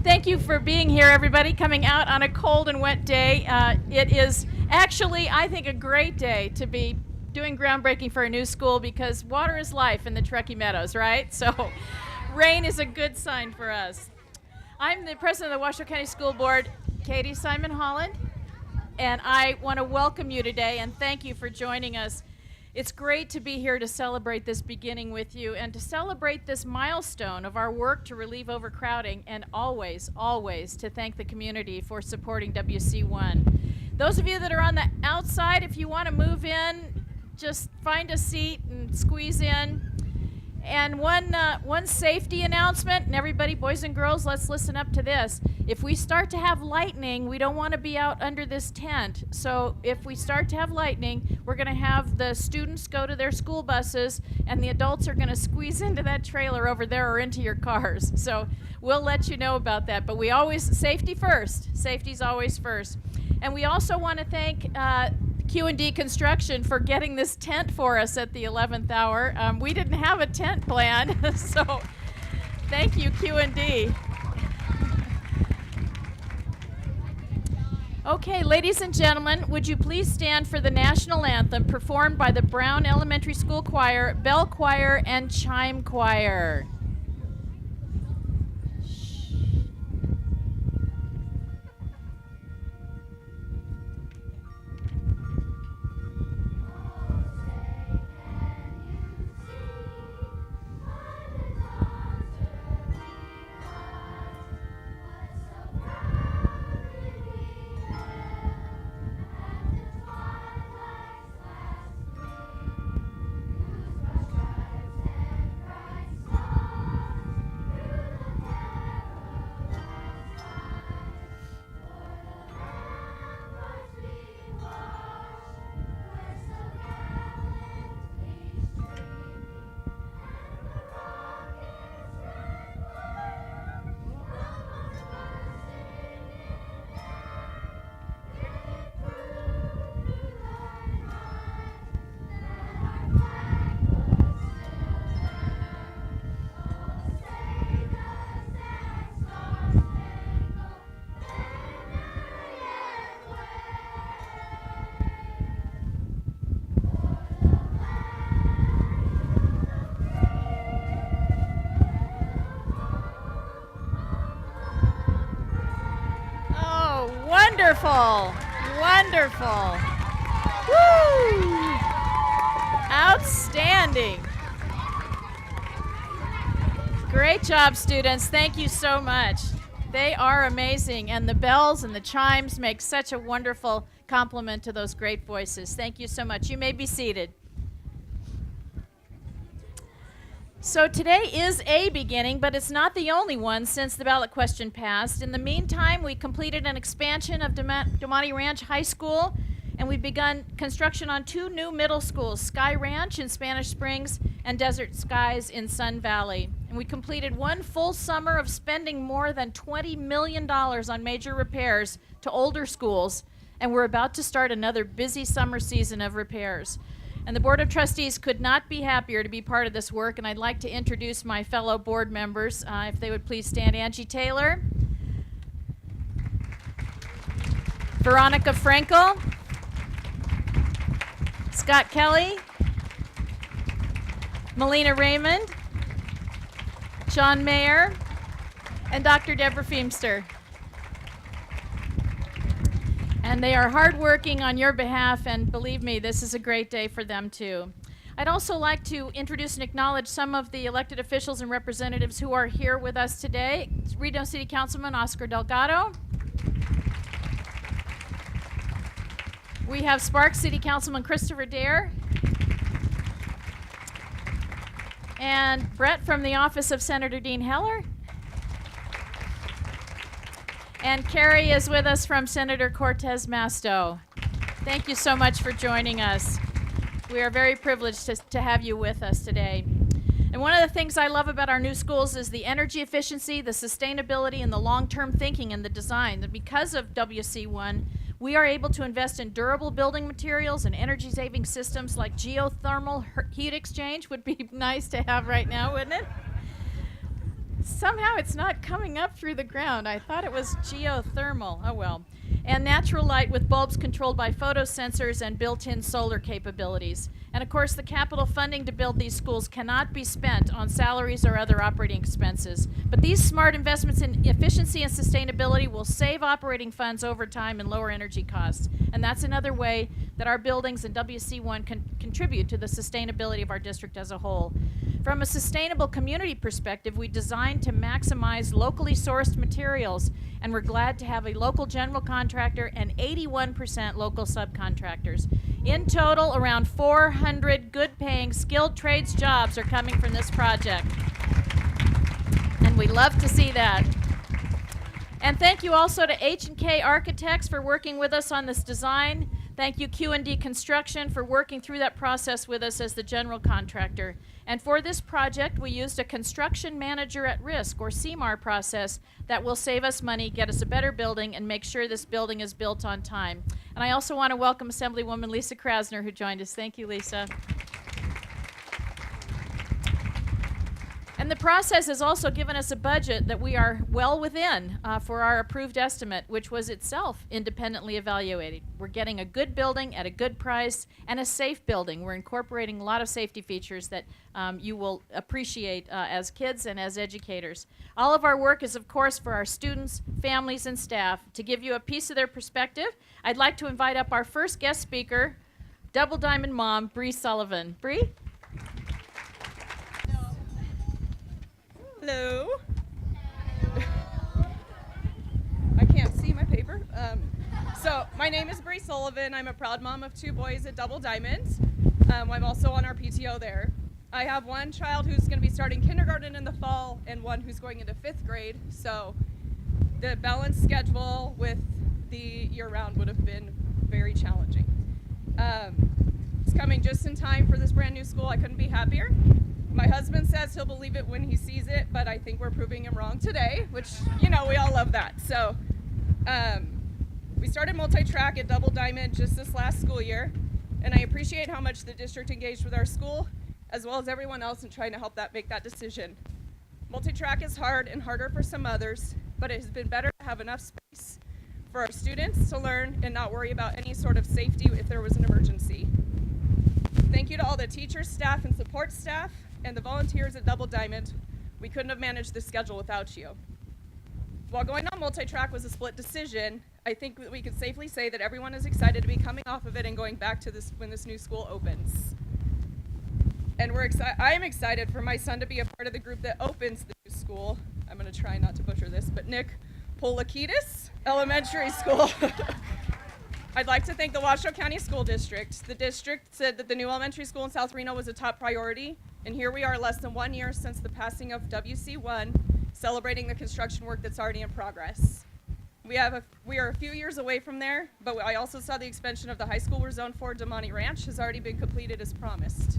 Thank you for being here, everybody, coming out on a cold and wet day. It is actually, I think, a great day to be doing groundbreaking for a new school because water is life in the Truckee Meadows, right? So rain is a good sign for us. I'm the president of the Washoe County School Board, Katie Simon Holland, and I want to welcome you today and thank you for joining us. It's great to be here to celebrate this beginning with you and to celebrate this milestone of our work to relieve overcrowding and always, always to thank the community for supporting WC1. Those of you that are on the outside, if you want to move in, just find a seat and squeeze in. And one safety announcement, and everybody, boys and girls, let's listen up to this. If we start to have lightning, we don't want to be out under this tent. So if we start to have lightning, we're going to have the students go to their school buses, and the adults are going to squeeze into that trailer over there or into your cars. So we'll let you know about that. But we always, safety first. Safety's always first. And we also want to thank Q&D Construction for getting this tent for us at the 11th hour. We didn't have a tent planned, so thank you, Q&D. Okay, ladies and gentlemen, would you please stand for the national anthem performed by the Brown Elementary School Choir, Bell Choir, and Chime Choir. Wonderful, wonderful. Woo! Outstanding. Great job, students. Thank you so much. They are amazing, and the bells and the chimes make such a wonderful compliment to those great voices. Thank you so much. You may be seated. So today is a beginning, but it's not the only one since the ballot question passed. In the meantime, we completed an expansion of Damani Ranch High School, and we've begun construction on 2 new middle schools, Sky Ranch in Spanish Springs and Desert Skies in Sun Valley. And we completed 1 full summer of spending more than $20 million on major repairs to older schools, and we're about to start another busy summer season of repairs. And the Board of Trustees could not be happier to be part of this work, and I'd like to introduce my fellow board members, if they would please stand. Angie Taylor, Veronica Frankel, Scott Kelly, Melina Raymond, John Mayer, and Dr. Deborah Feemster. And they are hardworking on your behalf, and believe me, this is a great day for them too. I'd also like to introduce and acknowledge some of the elected officials and representatives who are here with us today. Reno City Councilman Oscar Delgado. We have Sparks City Councilman Christopher Dare. And Brett from the office of Senator Dean Heller. And Carrie is with us from Senator Cortez Masto. Thank you so much for joining us. We are very privileged to have you with us today. And one of the things I love about our new schools is the energy efficiency, the sustainability, and the long-term thinking in the design. That because of WC1, we are able to invest in durable building materials and energy-saving systems like geothermal heat exchange would be nice to have right now, wouldn't it? Somehow it's not coming up through the ground. I thought it was geothermal. Oh well. And natural light with bulbs controlled by photosensors and built-in solar capabilities. And of course, the capital funding to build these schools cannot be spent on salaries or other operating expenses. But these smart investments in efficiency and sustainability will save operating funds over time and lower energy costs. And that's another way that our buildings and WC1 can contribute to the sustainability of our district as a whole. From a sustainable community perspective, we designed to maximize locally sourced materials, and we're glad to have a local general contractor and 81% local subcontractors. In total, around 400 good-paying, skilled trades jobs are coming from this project, and we love to see that. And thank you also to H&K Architects for working with us on this design. Thank you Q&D Construction for working through that process with us as the general contractor. And for this project, we used a construction manager at risk, or CMAR process, that will save us money, get us a better building, and make sure this building is built on time. And I also want to welcome Assemblywoman Lisa Krasner, who joined us. Thank you, Lisa. And the process has also given us a budget that we are well within for our approved estimate, which was itself independently evaluated. We're getting a good building at a good price and a safe building. We're incorporating a lot of safety features that you will appreciate as kids and as educators. All of our work is, of course, for our students, families, and staff. To give you a piece of their perspective, I'd like to invite up our first guest speaker, Double Diamond mom, Bree Sullivan. Bree? Hello. I can't see my paper. So my name is Bree Sullivan. I'm a proud mom of 2 boys at Double Diamond. I'm also on our PTO there. I have one child who's going to be starting kindergarten in the fall and one who's going into 5th grade. So the balanced schedule with the year-round would have been very challenging. It's coming just in time for this brand new school. I couldn't be happier. My husband says he'll believe it when he sees it, but I think we're proving him wrong today, which, you know, we all love that. So we started multi-track at Double Diamond just this last school year, and I appreciate how much the district engaged with our school, as well as everyone else in trying to help make that decision. Multi-track is hard and harder for some others, but it has been better to have enough space for our students to learn and not worry about any sort of safety if there was an emergency. Thank you to all the teachers, staff, and support staff, and the volunteers at Double Diamond. We couldn't have managed this schedule without you. While going on multi-track was a split decision, I think that we could safely say that everyone is excited to be coming off of it and going back to this when this new school opens. And I am excited for my son to be a part of the group that opens the new school. I'm going to try not to butcher this, but Nick Poulakidas Elementary School. I'd like to thank the Washoe County School District. The district said that the new elementary school in South Reno was a top priority, and here we are less than 1 year since the passing of WC1, celebrating the construction work that's already in progress. We are a few years away from there, but I also saw the expansion of the high school where Zone 4 Damani Ranch has already been completed as promised.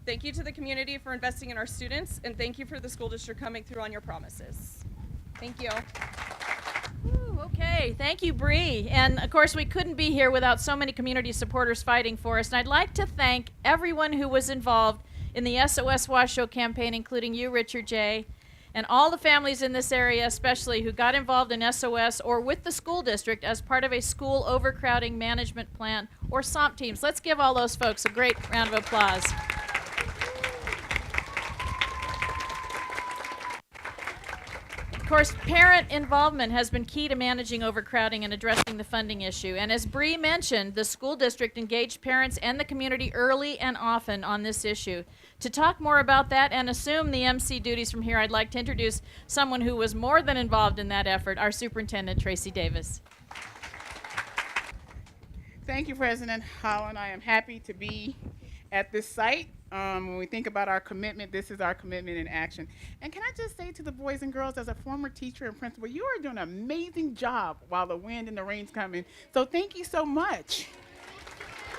Thank you to the community for investing in our students, and thank you for the school district coming through on your promises. Thank you. Ooh, okay, thank you, Bree. And of course, we couldn't be here without so many community supporters fighting for us. And I'd like to thank everyone who was involved in the SOS Washoe campaign, including you, Richard J., and all the families in this area, especially who got involved in SOS or with the school district as part of a school overcrowding management plan or SOMP teams. Let's give all those folks a great round of applause. Of course, parent involvement has been key to managing overcrowding and addressing the funding issue. And as Bree mentioned, the school district engaged parents and the community early and often on this issue. To talk more about that and assume the MC duties from here, I'd like to introduce someone who was more than involved in that effort, our Superintendent, Tracy Davis. Thank you, President Holland. I am happy to be at this site. When we think about our commitment, this is our commitment in action. And can I just say to the boys and girls, as a former teacher and principal, you are doing an amazing job while the wind and the rain's coming. So thank you so much.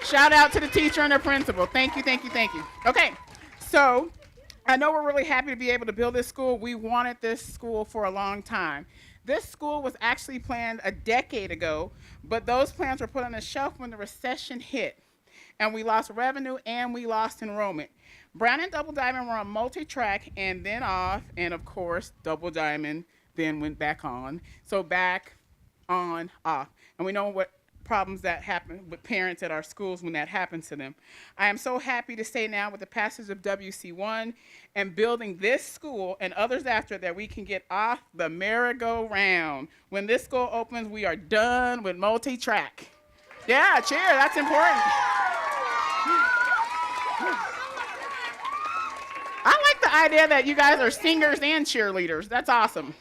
Shout out to the teacher and the principal. Thank you, thank you, thank you. Okay, so I know we're really happy to be able to build this school. We wanted this school for a long time. This school was actually planned a decade ago, but those plans were put on the shelf when the recession hit. and we lost revenue, and we lost enrollment. Brown and Double Diamond were on multi-track and then off, and of course, Double Diamond then went back on. So back, on, off. And we know what problems that happen with parents at our schools when that happens to them. I am so happy to say now with the passage of WC1 and building this school and others after that we can get off the merry-go-round. When this school opens, we are done with multi-track. Yeah, cheer, that's important. I like the idea that you guys are singers and cheerleaders. That's awesome.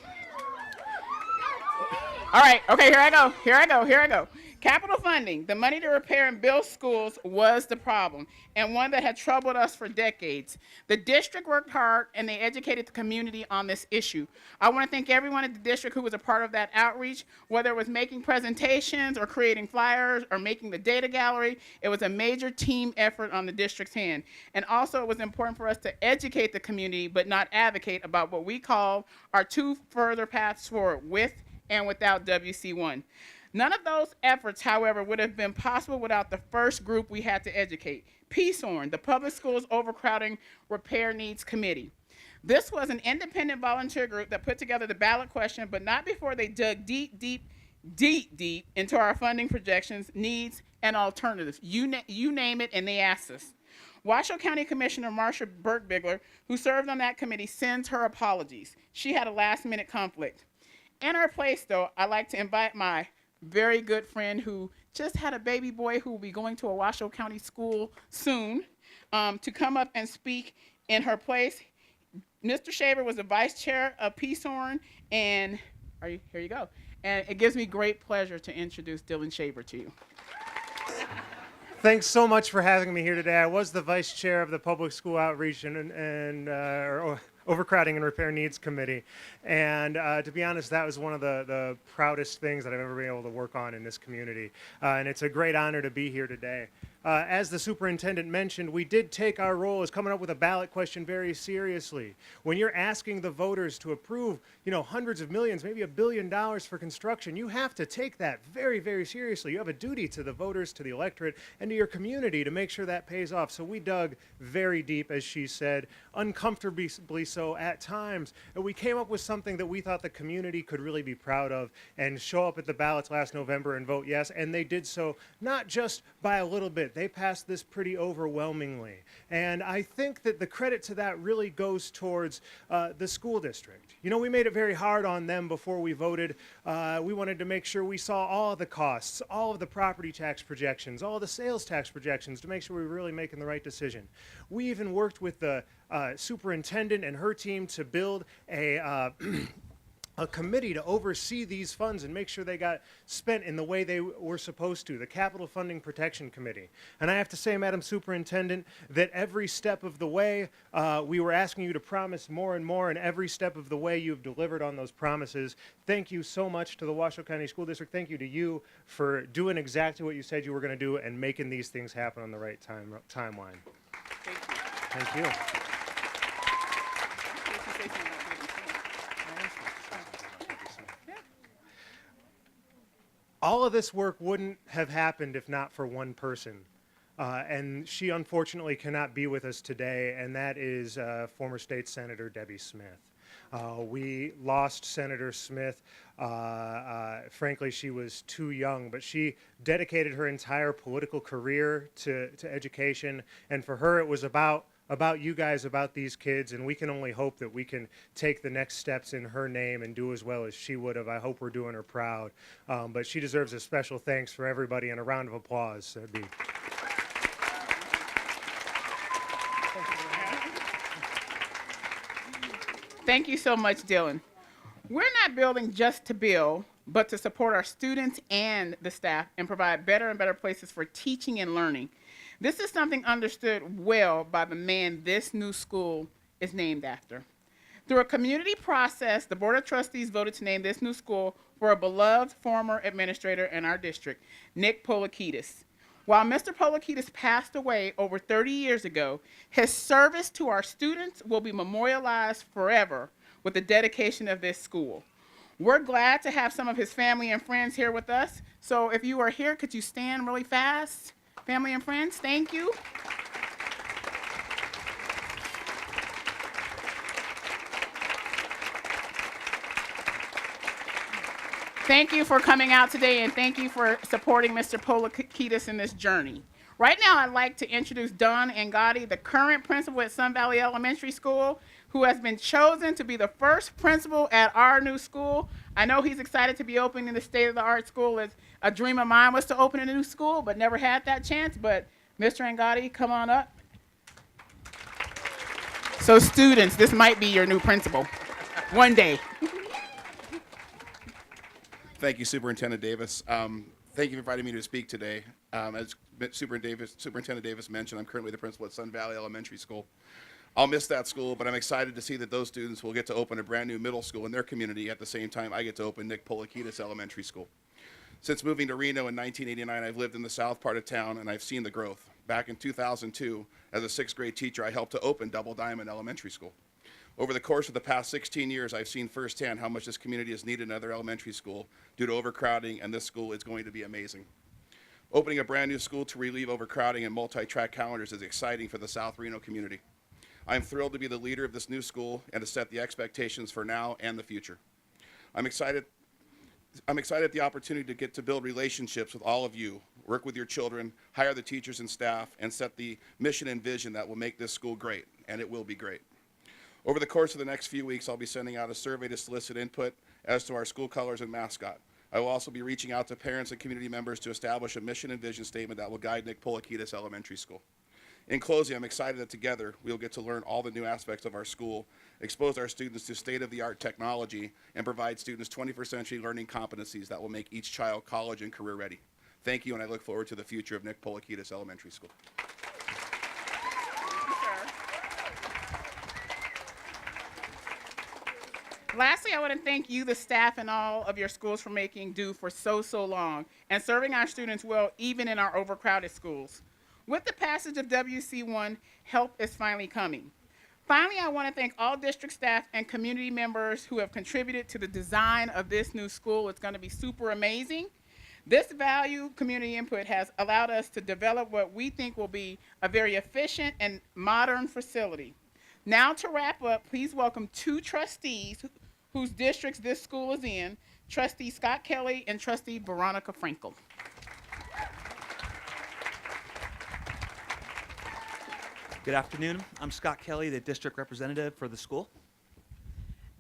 All right, okay, here I go. Capital funding, the money to repair and build schools was the problem, and one that had troubled us for decades. The district worked hard, and they educated the community on this issue. I want to thank everyone at the district who was a part of that outreach, whether it was making presentations or creating flyers or making the data gallery. It was a major team effort on the district's hand. And also, it was important for us to educate the community, but not advocate about what we call our two further paths forward, with and without WC1. None of those efforts, however, would have been possible without the first group we had to educate, PSORN, the Public Schools Overcrowding Repair Needs Committee. This was an independent volunteer group that put together the ballot question, but not before they dug deep into our funding projections, needs, and alternatives. You name it, and they asked us. Washoe County Commissioner Marsha Burke-Bigler, who served on that committee, sends her apologies. She had a last-minute conflict. In her place, though, I'd like to invite my very good friend who just had a baby boy who will be going to a Washoe County school soon, to come up and speak in her place. Mr. Shaver was the vice chair of PSORN, and here you go. And it gives me great pleasure to introduce Dylan Shaver to you. Thanks so much for having me here today. I was the vice chair of the Public School Outreach or Overcrowding and Repair Needs Committee. And to be honest, that was one of the proudest things that I've ever been able to work on in this community. And it's a great honor to be here today. As the superintendent mentioned, we did take our role as coming up with a ballot question very seriously. When you're asking the voters to approve, hundreds of millions, maybe $1 billion for construction, you have to take that very, very seriously. You have a duty to the voters, to the electorate, and to your community to make sure that pays off. So we dug very deep, as she said, uncomfortably so at times. And we came up with something that we thought the community could really be proud of and show up at the ballots last November and vote yes. And they did so not just by a little bit. They passed this pretty overwhelmingly. And I think that the credit to that really goes towards the school district. We made it very hard on them before we voted. We wanted to make sure we saw all of the costs, all of the property tax projections, all of the sales tax projections to make sure we were really making the right decision. We even worked with the superintendent and her team to build a committee to oversee these funds and make sure they got spent in the way they were supposed to, the Capital Funding Protection Committee. And I have to say, Madam Superintendent, that every step of the way, we were asking you to promise more and more, and every step of the way you've delivered on those promises. Thank you so much to the Washoe County School District. Thank you to you for doing exactly what you said you were going to do and making these things happen on the right timeline. Thank you. All of this work wouldn't have happened if not for one person. And she unfortunately cannot be with us today, and that is former State Senator Debbie Smith. We lost Senator Smith. Frankly, she was too young, but she dedicated her entire political career to education, and for her it was about you guys, about these kids, and we can only hope that we can take the next steps in her name and do as well as she would have. I hope we're doing her proud. But she deserves a special thanks for everybody and a round of applause. That'd be... Thank you so much, Dylan. We're not building just to build, but to support our students and the staff and provide better and better places for teaching and learning. This is something understood well by the man this new school is named after. Through a community process, the Board of Trustees voted to name this new school for a beloved former administrator in our district, Nick Poulakidas. While Mr. Poulakidas passed away over 30 years ago, his service to our students will be memorialized forever with the dedication of this school. We're glad to have some of his family and friends here with us. So if you are here, could you stand really fast? Family and friends, thank you. Thank you for coming out today, and thank you for supporting Mr. Poulakidas in this journey. Right now, I'd like to introduce Don Angadi, the current principal at Sun Valley Elementary School, who has been chosen to be the first principal at our new school. I know he's excited to be opening the state-of-the-art school. As a dream of mine was to open a new school, but never had that chance. But Mr. Angadi, come on up. So students, this might be your new principal one day. Thank you, Superintendent Davis. Thank you for inviting me to speak today. As Superintendent Davis mentioned, I'm currently the principal at Sun Valley Elementary School. I'll miss that school, but I'm excited to see that those students will get to open a brand new middle school in their community at the same time I get to open Nick Poulakidas Elementary School. Since moving to Reno in 1989, I've lived in the south part of town, and I've seen the growth. Back in 2002, as a sixth grade teacher, I helped to open Double Diamond Elementary School. Over the course of the past 16 years, I've seen firsthand how much this community has needed another elementary school due to overcrowding, and this school is going to be amazing. Opening a brand new school to relieve overcrowding and multi-track calendars is exciting for the South Reno community. I'm thrilled to be the leader of this new school and to set the expectations for now and the future. I'm excited at the opportunity to get to build relationships with all of you, work with your children, hire the teachers and staff, and set the mission and vision that will make this school great, and it will be great. Over the course of the next few weeks, I'll be sending out a survey to solicit input as to our school colors and mascot. I will also be reaching out to parents and community members to establish a mission and vision statement that will guide Nick Poulakidas Elementary School. In closing, I'm excited that together we'll get to learn all the new aspects of our school, expose our students to state-of-the-art technology, and provide students 21st century learning competencies that will make each child college and career ready. Thank you, and I look forward to the future of Nick Poulakidas Elementary School. Lastly, I want to thank you, the staff, and all of your schools for making do for so long and serving our students well, even in our overcrowded schools. With the passage of WC1, help is finally coming. Finally, I want to thank all district staff and community members who have contributed to the design of this new school. It's going to be super amazing. This valued community input has allowed us to develop what we think will be a very efficient and modern facility. Now to wrap up, please welcome two trustees whose districts this school is in, Trustee Scott Kelly and Trustee Veronica Frankel. Good afternoon. I'm Scott Kelly, the district representative for the school.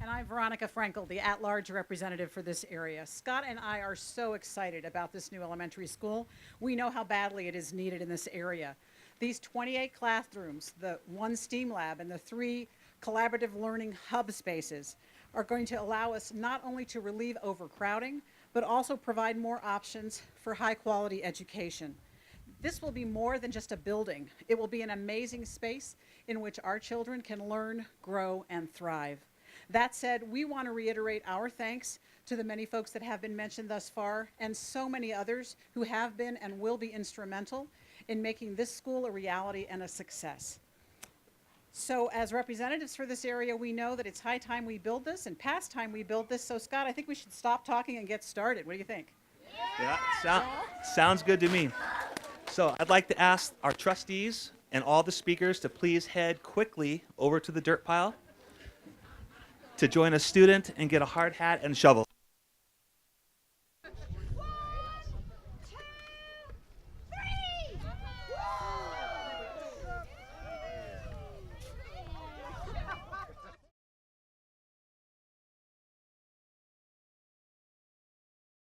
And I'm Veronica Frankel, the at-large representative for this area. Scott and I are so excited about this new elementary school. We know how badly it is needed in this area. These 28 classrooms, the 1 STEAM lab, and the 3 collaborative learning hub spaces are going to allow us not only to relieve overcrowding, but also provide more options for high-quality education. This will be more than just a building. It will be an amazing space in which our children can learn, grow, and thrive. That said, we want to reiterate our thanks to the many folks that have been mentioned thus far, and so many others who have been and will be instrumental in making this school a reality and a success. So as representatives for this area, we know that it's high time we build this and past time we build this. So Scott, I think we should stop talking and get started. What do you think? Yeah, sounds good to me. So I'd like to ask our trustees and all the speakers to please head quickly over to the dirt pile to join a student and get a hard hat and shovel.